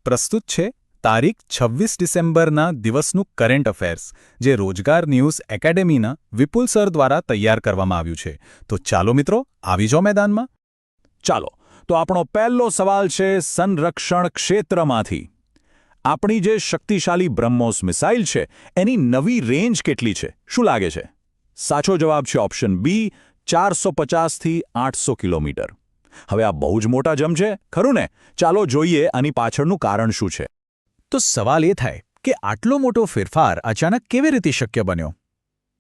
પ્રસ્તુત છે તારીખ 26 ડિસેમ્બરના દિવસનું કરંટ અફેર્સ, જે રોજગાર ન્યૂઝ એકેડેમીના વિપુલ સર દ્વારા તૈયાર કરવામાં આવ્યું છે. તો ચાલો મિત્રો, આવી જાઓ મેદાનમાં. ચાલો, તો આપણો પહેલો સવાલ છે સંરક્ષણ ક્ષેત્રમાંથી. આપણી જે શક્તિશાળી બ્રહ્મોસ મિસાઇલ છે એની નવી રેન્જ કેટલી છે, શું લાગે છે? સાચો જવાબ છે ઓપ્શન બી, 450થી 800 કિલોમીટર. હવે આ બહુ જ મોટા જમ્પ છે, ખરું ને? ચાલો જોઈએ આની પાછળનું કારણ શું છે. તો સવાલ એ થાય કે આટલો મોટો ફેરફાર અચાનક કેવી રીતે શક્ય બન્યો?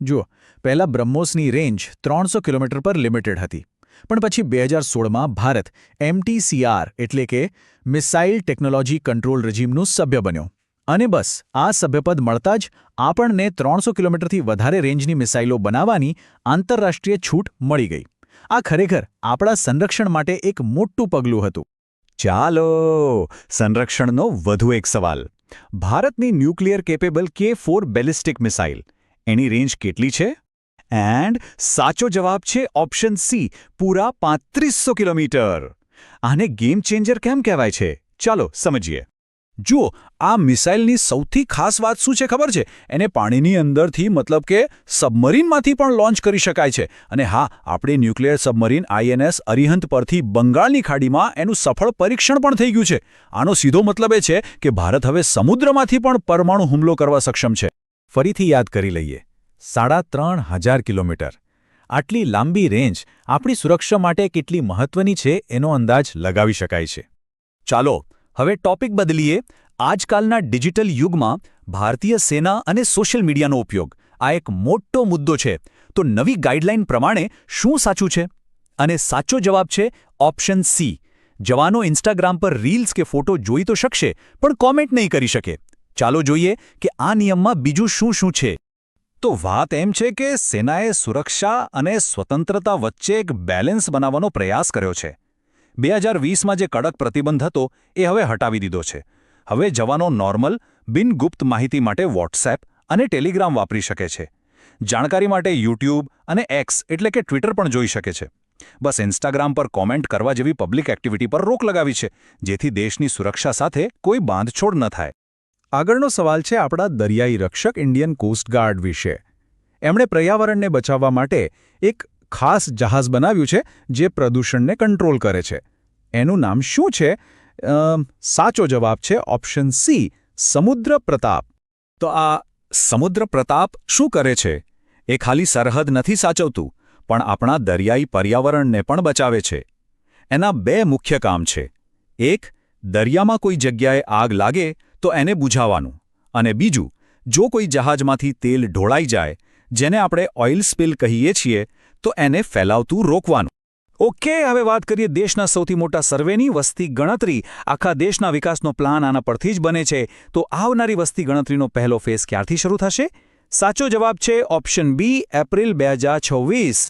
જુઓ, પહેલાં બ્રહ્મોસની રેન્જ 300 કિલોમીટર પર લિમિટેડ હતી, પણ પછી 2016માં ભારત MTCR એટલે કે મિસાઇલ ટેકનોલોજી કંટ્રોલ રેજિમનું સભ્ય બન્યો. અને બસ આ સભ્યપદ મળતા જ આપણને 300 કિલોમીટરથી વધારે રેન્જની મિસાઇલો બનાવવાની આંતરરાષ્ટ્રીય છૂટ મળી ગઈ. આ ખરેખર આપણા સંરક્ષણ માટે એક મોટું પગલું હતું. ચાલો, સંરક્ષણનો વધુ એક સવાલ. ભારતની nuclear capable K4 ballistic missile, એની રેન્જ કેટલી છે? એન્ડ સાચો જવાબ છે ઓપ્શન સી, પૂરા 3500 કિલોમીટર. આને ગેમ ચેન્જર કેમ કહેવાય છે? ચાલો સમજીએ. જુઓ, આ મિસાઇલની સૌથી ખાસ વાત શું છે ખબર છે? એને પાણીની અંદરથી, મતલબ કે સબમરીનમાંથી પણ લોન્ચ કરી શકાય છે. અને હા, આપણી ન્યુક્લિયર સબમરીન INS અરિહંત પરથી બંગાળની ખાડીમાં એનું સફળ પરીક્ષણ પણ થઈ ગયું છે. આનો સીધો મતલબ એ છે કે ભારત હવે સમુદ્રમાંથી પણ પરમાણુ હુમલો કરવા સક્ષમ છે. ફરીથી યાદ કરી લઈએ, 3500 કિલોમીટર. આટલી લાંબી રેન્જ આપણી સુરક્ષા માટે કેટલી મહત્વની છે એનો અંદાજ લગાવી શકાય છે. ચાલો, હવે ટોપિક બદલીએ. આજકાલના ડિજિટલ યુગમાં ભારતીય સેના અને સોશિયલ મીડિયાનો ઉપયોગ આ એક મોટો મુદ્દો છે. તો નવી ગાઈડલાઈન પ્રમાણે શું સાચું છે? અને સાચો જવાબ છે ઓપ્શન સી. જવાનો ઇન્સ્ટાગ્રામ પર રીલ્સ કે ફોટો જોઈ તો શકશે, પણ કોમેન્ટ નહીં કરી શકે. ચાલો જોઈએ કે આ નિયમમાં બીજું શું શું છે. તો વાત એમ છે કે સેનાએ સુરક્ષા અને સ્વતંત્રતા વચ્ચે એક બેલેન્સ બનાવવાનો પ્રયાસ કર્યો છે. 2020માં જે કડક પ્રતિબંધ હતો એ હવે હટાવી દીધો છે. હવે જવાનો નોર્મલ, બિનગુપ્ત માહિતી માટે વોટ્સએપ અને ટેલિગ્રામ વાપરી શકે છે. જાણકારી માટે યુટ્યુબ અને એક્સ એટલે કે ટ્વિટર પણ જોઈ શકે છે. બસ ઇન્સ્ટાગ્રામ પર કોમેન્ટ કરવા જેવી પબ્લિક એક્ટિવિટી પર રોક લગાવી છે, જેથી દેશની સુરક્ષા સાથે કોઈ બાંધછોડ ન થાય. આગળનો સવાલ છે આપણા દરિયાઈ રક્ષક ઇન્ડિયન કોસ્ટગાર્ડ વિશે. એમણે પર્યાવરણને બચાવવા માટે એક ખાસ જહાજ બનાવ્યું છે જે પ્રદૂષણને કંટ્રોલ કરે છે. એનું નામ શું છે? સાચો જવાબ છે ઓપ્શન સી, સમુદ્ર પ્રતાપ. તો આ સમુદ્ર પ્રતાપ શું કરે છે? એ ખાલી સરહદ નથી સાચવતું, પણ આપણા દરિયાઈ પર્યાવરણને પણ બચાવે છે. એના બે મુખ્ય કામ છે. એક, દરિયામાં કોઈ જગ્યાએ આગ લાગે તો એને બુઝાવવાનું. અને બીજું, જો કોઈ જહાજમાંથી તેલ ઢોળાઈ જાય, જેને આપણે ઓઇલ સ્પિલ કહીએ છીએ, તો એને ફેલાવતું રોકવાનું. ઓકે, હવે વાત કરીએ દેશના સૌથી મોટા સર્વેની, વસ્તી ગણતરી. આખા દેશના વિકાસનો પ્લાન આના પરથી જ બને છે. તો આવનારી વસ્તી ગણતરીનો પહેલો ફેઝ ક્યારથી શરૂ થશે? સાચો જવાબ છે ઓપ્શન બી, એપ્રિલ 2026.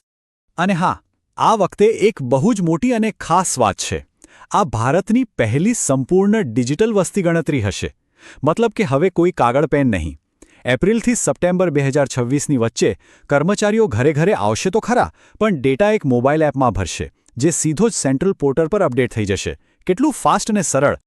અને હા, આ વખતે એક બહુ જ મોટી અને ખાસ વાત છે. આ ભારતની પહેલી સંપૂર્ણ ડિજિટલ વસ્તી ગણતરી હશે. મતલબ કે હવે કોઈ કાગળ પેન નહીં. એપ્રિલથી સપ્ટેમ્બર 2026ની વચ્ચે કર્મચારીઓ ઘરે ઘરે આવશે તો ખરા, પણ ડેટા એક મોબાઈલ એપમાં ભરશે, જે સીધો જ સેન્ટ્રલ પોર્ટલ પર અપડેટ થઈ જશે. કેટલું ફાસ્ટ અને સરળ!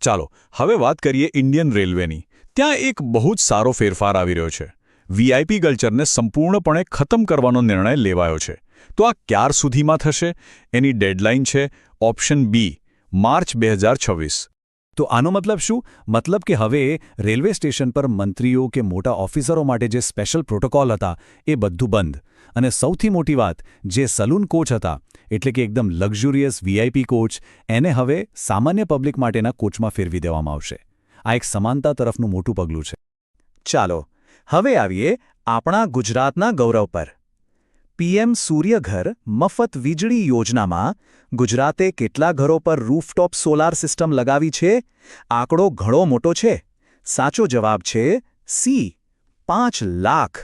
ચાલો, હવે વાત કરીએ ઇન્ડિયન રેલવેની. ત્યાં એક બહુ જ સારો ફેરફાર આવી રહ્યો છે. VIP કલ્ચરને સંપૂર્ણપણે ખતમ કરવાનો નિર્ણય લેવાયો છે. તો આ ક્યાર સુધીમાં થશે? એની ડેડલાઇન છે ઓપ્શન બી, માર્ચ 2026. તો આનો મતલબ શું? મતલબ કે હવે રેલવે સ્ટેશન પર મંત્રીઓ કે મોટા ઓફિસરો માટે જે સ્પેશિયલ પ્રોટોકોલ હતા એ બધું બંધ. અને સૌથી મોટી વાત, જે સલૂન કોચ હતા, એટલે કે એકદમ લક્ઝુરિયસ VIP કોચ, એને હવે સામાન્ય પબ્લિક માટેના કોચમાં ફેરવી દેવામાં આવશે. આ એક સમાનતા તરફનું મોટું પગલું છે. ચાલો, હવે આવીએ આપણા ગુજરાતના ગૌરવ પર. PM સૂર્યઘર મફત વીજળી યોજનામાં ગુજરાતે કેટલા ઘરો પર રૂફટોપ સોલાર સિસ્ટમ લગાવી છે? આંકડો ઘણો મોટો છે. સાચો જવાબ છે સી, 5 લાખ.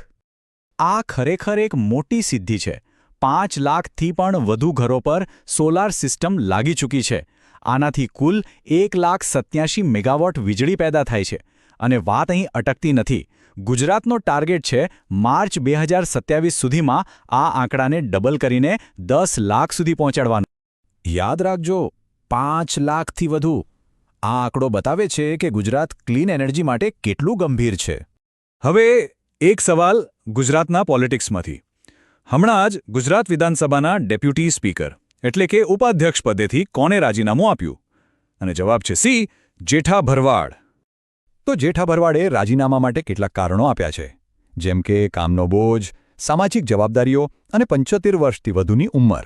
આ ખરેખર એક મોટી સિદ્ધિ છે. 5 લાખથી પણ વધુ ઘરો પર સોલાર સિસ્ટમ લાગી ચૂકી છે. આનાથી કુલ 1,87,000 મેગાવોટ વીજળી પેદા થાય છે. અને વાત અહીં અટકતી નથી. ગુજરાતનો ટાર્ગેટ છે માર્ચ 2027 સુધીમાં આ આંકડાને ડબલ કરીને 10 લાખ સુધી પહોંચાડવાનો. યાદ રાખજો, 5 લાખથી વધુ. આ આંકડો બતાવે છે કે ગુજરાત ક્લીન એનર્જી માટે કેટલું ગંભીર છે. હવે એક સવાલ ગુજરાતના પોલિટિક્સમાંથી. હમણાં જ ગુજરાત વિધાનસભાના ડેપ્યુટી સ્પીકર એટલે કે ઉપાધ્યક્ષ પદેથી કોને રાજીનામું આપ્યું? અને જવાબ છે સી, જેઠા ભરવાડ. તો જેઠા ભરવાડે રાજીનામા માટે કેટલાક કારણો આપ્યા છે, જેમ કે કામનો બોજ, સામાજિક જવાબદારીઓ અને 75 વર્ષથી વધુની ઉંમર.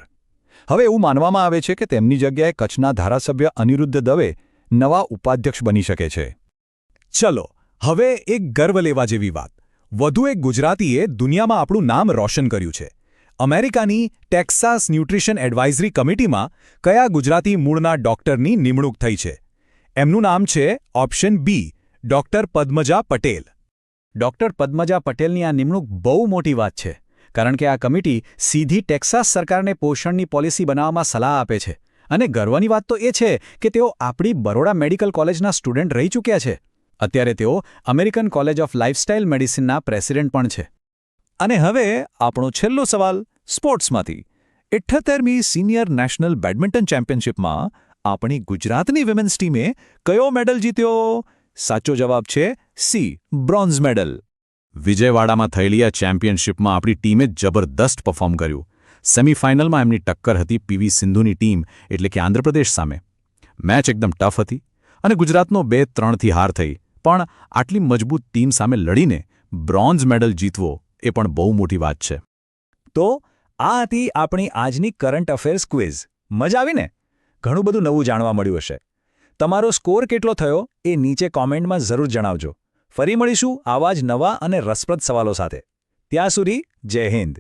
હવે એવું માનવામાં આવે છે કે તેમની જગ્યાએ કચ્છના ધારાસભ્ય અનિરુદ્ધ દવે નવા ઉપાધ્યક્ષ બની શકે છે. ચલો હવે એક ગર્વ લેવા જેવી વાત. વધુ એક ગુજરાતીએ દુનિયામાં આપણું નામ રોશન કર્યું છે. અમેરિકાની ટેક્સાસ ન્યુટ્રિશન એડવાઇઝરી કમિટીમાં કયા ગુજરાતી મૂળના ડોક્ટરની નિમણૂક થઈ છે? એમનું નામ છે option B, doctor Padmaja Patel. Doctor Padmaja પટેલની આ નિમણૂક બહુ મોટી વાત છે, કારણ કે આ કમિટી સીધી ટેક્સાસ સરકારને પોષણની પોલિસી બનાવવામાં સલાહ આપે છે. અને ગર્વની વાત તો એ છે કે તેઓ આપણી બરોડા મેડિકલ કોલેજના સ્ટુડન્ટ રહી ચૂક્યા છે. અત્યારે તેઓ અમેરિકન કોલેજ ઓફ લાઇફસ્ટાઇલ મેડિસિનના પ્રેસિડેન્ટ પણ છે. અને હવે આપણો છેલ્લો સવાલ સ્પોર્ટ્સમાંથી. 78મી સિનિયર નેશનલ બેડમિન્ટન ચેમ્પિયનશિપમાં આપણી ગુજરાતની વિમેન્સ ટીમે કયો મેડલ જીત્યો? સાચો જવાબ છે સી, બ્રોન્ઝ મેડલ. વિજયવાડામાં થયેલી આ ચેમ્પિયનશિપમાં આપણી ટીમે જબરદસ્ત પરફોર્મ કર્યું. સેમીફાઇનલમાં એમની ટક્કર હતી પીવી સિંધુની ટીમ એટલે કે આંધ્રપ્રદેશ સામે. મેચ એકદમ ટફ હતી અને ગુજરાતનો 2-3થી હાર થઈ, પણ આટલી મજબૂત ટીમ સામે લડીને બ્રોન્ઝ મેડલ જીતવો એ પણ બહુ મોટી વાત છે. તો આ હતી આપણી આજની કરંટ અફેર્સ ક્વિઝ. મજા આવી ને? ઘણું બધું નવું જાણવા મળ્યું હશે. તમારો સ્કોર કેટલો થયો એ નીચે કોમેન્ટમાં જરૂર જણાવજો. ફરી મળીશું આવા જ નવા અને રસપ્રદ સવાલો સાથે. ત્યાં સુધી જય હિન્દ.